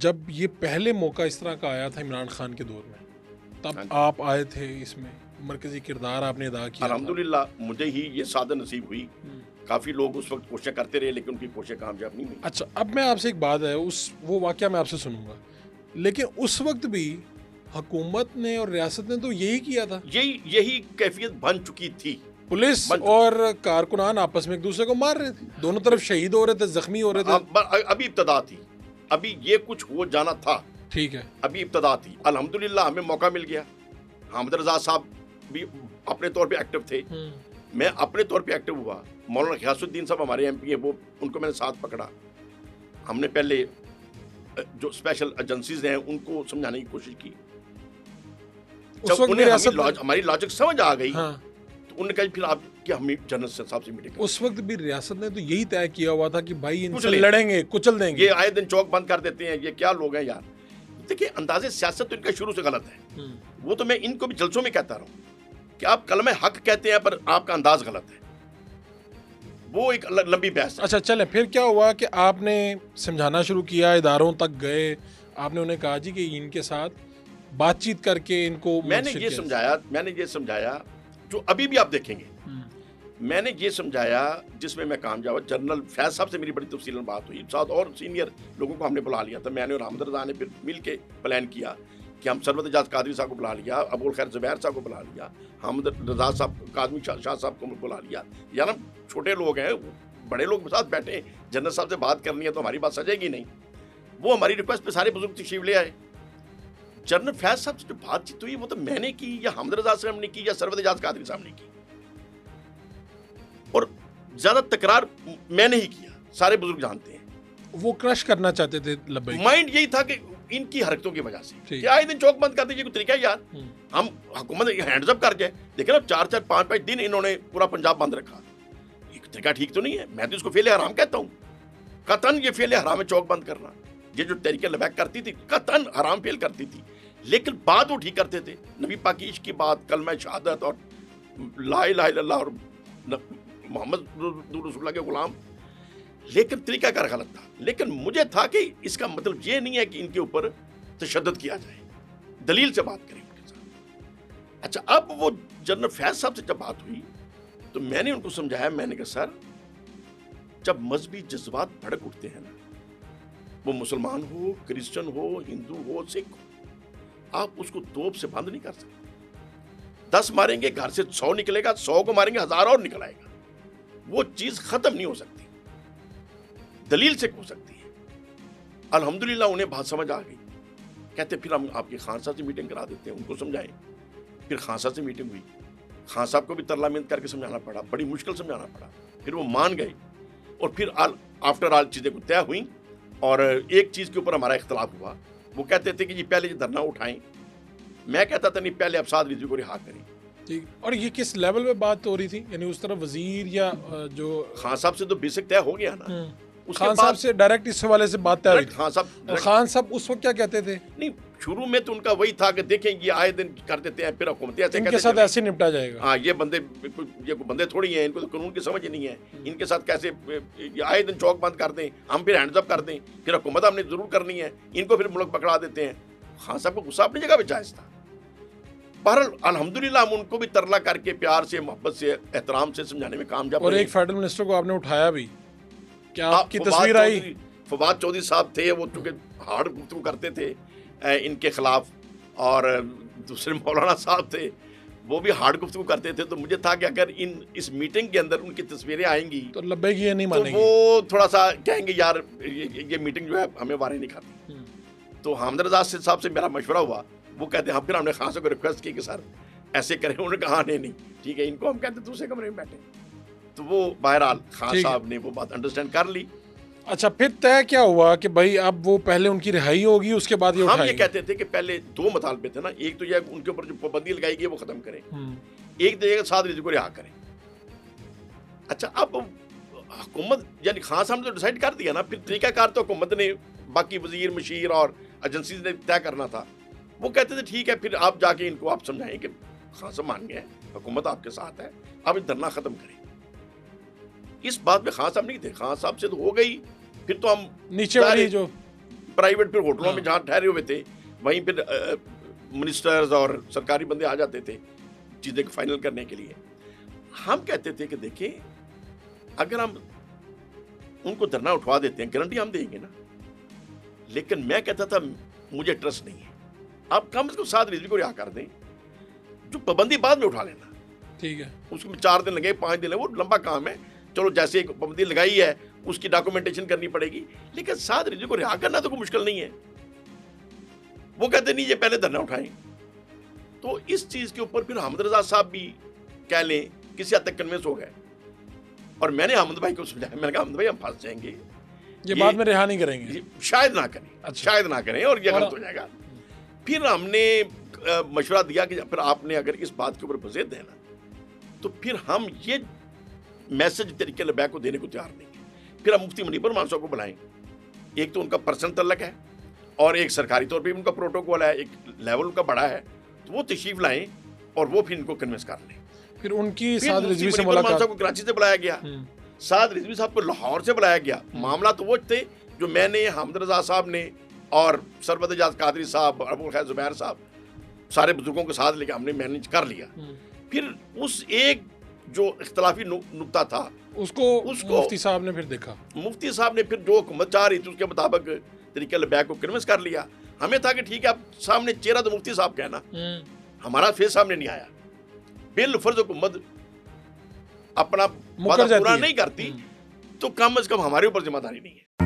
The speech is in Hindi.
जब ये पहले मौका इस तरह का आया था इमरान खान के दौर में, तब आप आए थे, इसमें मरकजी किरदार आपने अदा किया। अल्हम्दुलिल्लाह मुझे ही ये सादत नसीब हुई। काफ़ी लोग उस वक्त कोशिश करते रहे लेकिन उनकी कोशिश कामयाब नहीं हुई। अच्छा, अब मैं आपसे एक बात है, वो वाक़या मैं आपसे सुनूंगा, लेकिन उस वक्त भी हुकूमत ने और रियासत ने तो यही किया था। यही कैफियत बन चुकी थी। पुलिस और कारकुनान आपस में एक दूसरे को मार रहे थे, दोनों तरफ शहीद हो रहे थे, जख्मी हो रहे थे। अभी इब्तदा थी, अभी ये कुछ हो जाना था। ठीक है, अभी इब्तदा थी। अल्हम्दुलिल्लाह हमें मौका मिल गया। हामिद रज़ा साहब भी अपने तौर पे एक्टिव थे, मैं अपने तौर पे एक्टिव हुआ। मौलाना ग़ियासुद्दीन साहब हमारे एमपी हैं, वो उनको मैंने साथ पकड़ा। हमने पहले जो स्पेशल एजेंसीज हैं उनको समझाने की कोशिश की। जब उन्हें हमारी लॉजिक समझ आ गई, हाँ। तो उन्होंने कहा फिर आप क्या हम जनरल साहब से मीटिंग। उस वक्त भी रियासत ने तो यही तय किया हुआ था कि भाई इनसे लड़ेंगे, कुचल देंगे। ये आए दिन चौक बंद कर देते हैं, ये क्या लोग हैं यार। देखिए अंदाजे सियासत तो इनका शुरू से गलत है। वो तो मैं इनको भी जलसों में कहता रहा हूँ कि आप कलमे हक कहते हैं पर आपका अंदाज गलत है। वो एक लंबी बहस है। अच्छा चलें, फिर क्या हुआ कि आपने समझाना शुरू किया, इदारों तक गए, आपने उन्हें कहा जी कि इनके साथ बातचीत करके इनको। मैंने ये समझाया जो अभी भी आप देखेंगे। मैंने ये समझाया जिसमें मैं कामयाब। जनरल फैज साहब से मेरी बड़ी तफसीलन बात हुई, साथ और सीनियर लोगों को हमने बुला लिया था। मैंने और हामिद रज़ा ने फिर मिल के प्लान किया कि हम सरवत एजाज कादरी साहब को बुला लिया, अबुल खैर ज़ुबैर साहब को बुला लिया, हामिद रज़ा साहब, कादमी शाह साहब को बुला लिया। यार हम छोटे लोग हैं, बड़े लोग साथ बैठे, जनरल साहब से बात करनी है तो हमारी बात सजेगी नहीं। वो हमारी रिक्वेस्ट पे सारे बुजुर्ग तशरीफ ले आए। जनरल फैज साहब से जो बातचीत हुई वो तो मैंने की या हामिद रज़ा साहब ने की या सरवत एजाज कादरी साहब ने की, और ज्यादा तकरार मैंने ही किया, सारे बुजुर्ग जानते हैं। वो क्रश करना चाहते थे लब्बैक। माइंड यही था कि इनकी हरकतों की वजह से कि आए दिन चौक बंद कर दीजिए, कोई तरीका है यार। हम हुकूमत हैंड्स अप कर जाए। देखिए ना 4-4, 5-5 दिन इन्होंने पूरा पंजाब बंद रखा। ये तरीका ठीक तो नहीं है। मैं तो इसको फेल हराम कहता हूँ। कतन ये फेल हराम है चौक बंद करना। ये जो तरीके लबैक करती थी कतन हराम फेल करती थी, लेकिन बात वो ठीक करते थे। नबी पाकीश की बात, कलमा शहादत और ला इलाहा इल्लल्लाह और मोहम्मद रसूलुल्लाह के गुलाम, लेकिन तरीकाकार गलत था। लेकिन मुझे था कि इसका मतलब ये नहीं है कि इनके ऊपर तशद्दुद किया जाए, दलील से बात करें उनके साथ। अच्छा, अब वो जनरल फैज साहब से जब बात हुई तो मैंने उनको समझाया। मैंने कहा सर, जब मजहबी जज्बात भड़क उठते हैं ना, वो मुसलमान हो, क्रिश्चियन हो, हिंदू हो, सिख हो, आप उसको तोप से बंद नहीं कर सकते। 10 मारेंगे घर से 100 निकलेगा, 100 को मारेंगे 1000 और निकल आएगा। वो चीज खत्म नहीं हो सकती, दलील से हो सकती है। अल्हम्दुलिल्लाह उन्हें बात समझ आ गई। कहते फिर हम आपके खान साहब से मीटिंग करा देते हैं, उनको समझाएं। फिर खान साहब से मीटिंग हुई। खान साहब को भी तरला मिन्नत करके समझाना पड़ा, बड़ी मुश्किल समझाना पड़ा। फिर वो मान गए और फिर आफ्टर ऑल चीजें तय हुई। और एक चीज के ऊपर हमारा इख्तलाफ हुआ। वो कहते थे कि जी पहले ये धरना उठाएं, मैं कहता था नहीं, पहले अफसाद रिजवी को रिहा करें। ठीक। और ये किस लेवल पे बात हो रही थी, यानी उस तरफ वजीर या जो खान साहब से तो बेसिक तय हो गया ना। खान साहब से डायरेक्ट इस हवाले से बात तय हुई। खान साहब उस वक्त क्या कहते थे? नहीं, शुरू में तो उनका वही था कि देखें ये आए दिन कर देते हैं, फिर हुकूमत ऐसे इनके साथ ऐसे निपटा जाएगा। हाँ, ये बंदे थोड़ी हैं, इनको तो कानून की समझ ही नहीं है। इनके साथ कैसे आए दिन चौक बंद कर दें, हम फिर हैंड्स अप कर दें, फिर हुकूमत हमने जरूर करनी है, इनको फिर मुल्क पकड़ा देते हैं। खान साहब को गुस्सा अपनी जगह पे जायज था। बहरहाल अल्हम्दुलिल्लाह हम उनको भी तरला करके प्यार से, मोहब्बत से, एहतराम से समझाने में कामयाब। और एक फेडरल मिनिस्टर को आपने उठाया भी, क्या आपकी तस्वीर आई? फवाद चौधरी साहब थे, वो चूंकि हार्ड गुफ्तगू करते थे इनके खिलाफ, और दूसरे मौलाना साहब थे, वो भी हार्ड गुफ्तगू करते थे। तो मुझे था कि अगर इस मीटिंग के अंदर उनकी तस्वीरें आएंगी तो लब्बैक ये नहीं मानेंगे, तो वो थोड़ा सा कहेंगे यार ये मीटिंग जो है हमें वारे नहीं खाती। तो हामिद रज़ा साहब से मेरा मशवरा हुआ। वो कहते हैं, हम फिर हमने खान साहब को रिक्वेस्ट की कि सर ऐसे करें। उन्होंने कहा नहीं ठीक है, इनको हम कहते दूसरे कमरे में बैठे। तो वो बहरहाल खान साहब ने वो बात अंडरस्टैंड कर ली। अच्छा, फिर तय क्या हुआ कि भाई अब वो पहले उनकी रिहाई होगी, उसके बाद ये हम ये कहते थे कि पहले 2 मुतालबे थे ना। एक तो ये उनके ऊपर जो पाबंदी लगाई गई वो खत्म करें, एक तो ये साद रिजवी को रिहा करें। अच्छा, अब हुकूमत यानी खान साहब ने तो डिसाइड कर दिया ना, फिर तरीकाकार तो हुकूमत ने, बाकी वजीर, मशीर और एजेंसी ने तय करना था। वो कहते थे ठीक है, फिर आप जाके इनको आप समझाएं कि खान साहब मान गए, हुकूमत आपके साथ है, आप धरना खत्म करें। इस बात में खान साहब नहीं थे। खान साहब से तो हो गई, फिर तो हम नीचे वाली जो प्राइवेट फिर होटलों में जहाँ ठहरे हुए थे वहीं फिर मिनिस्टर्स और सरकारी बंदे आ जाते थे चीज़ें फाइनल करने के लिए। हम कहते थे कि देखिए अगर हम उनको धरना उठवा देते हैं गारंटी हम देंगे ना, लेकिन मैं कहता था मुझे ट्रस्ट नहीं है, आप कम से कम 7 रिजवी को रिहा कर दें, जो पाबंदी बाद में उठा लेना, ठीक है, उसमें 4 दिन लगे 5 दिन लगे, वो लंबा काम है, चलो जैसे एक पाबंदी लगाई है उसकी डॉक्यूमेंटेशन करनी पड़ेगी, लेकिन 7 रिजवी को रिहा करना तो कोई मुश्किल नहीं है। वो कहते नहीं ये पहले धरना उठाएं। तो इस चीज के ऊपर फिर अहमद रजा साहब भी कह लें किसी हद तक कन्विंस हो गए, और मैंने अहमद भाई को समझाया, मैंने कहा अहमद भाई हम फंस जाएंगे, ये बाद में रिहा नहीं करेंगे, शायद ना करें, अच्छा। शायद ना करें और ये गलत हो जाएगा। फिर हमने मशवरा दिया कि फिर आपने अगर इस बात के ऊपर वज़ीहत देना तो फिर हम ये मैसेज तरीके लबैक को देने को तैयार नहीं है। फिर हम मुफ्ती मुनीब रहमान साहब को बुलाएं, एक तो उनका पर्सनल तल्लक है और एक सरकारी तौर पे उनका प्रोटोकॉल है, एक लेवल उनका बड़ा है, तो वो तशरीफ लाएं और वो फिर इनको कन्विंस कर लें। फिर उनकी फिर साद रिजवी से मुलाकात साहब को कराची से बुलाया गया, साद रिजवी साहब को लाहौर से बुलाया गया। मामला तो वो थे जो मैंने, हमद रजा साहब ने और सरबत एजाज कादरी साहब, अबुल खैर जुबैर साहब, सारे बुजुर्गों के साथ लेके हमने मैनेज कर लिया। फिर उस एक जो इख्तलाफी नुक्ता था उसको मुफ्ती साहब ने फिर देखा, मुफ्ती साहब ने फिर जो हुकूमत चाह रही थी उसके मुताबिक तरीके लबैक को कन्विंस कर लिया। हमें था कि ठीक है आप सामने चेहरा तो मुफ्ती साहब कहना, हमारा फेस सामने नहीं आया। बिल फर्ज हुकूमत अपना वादा पूरा नहीं करती तो कम से कम हमारे ऊपर जिम्मेदारी नहीं है।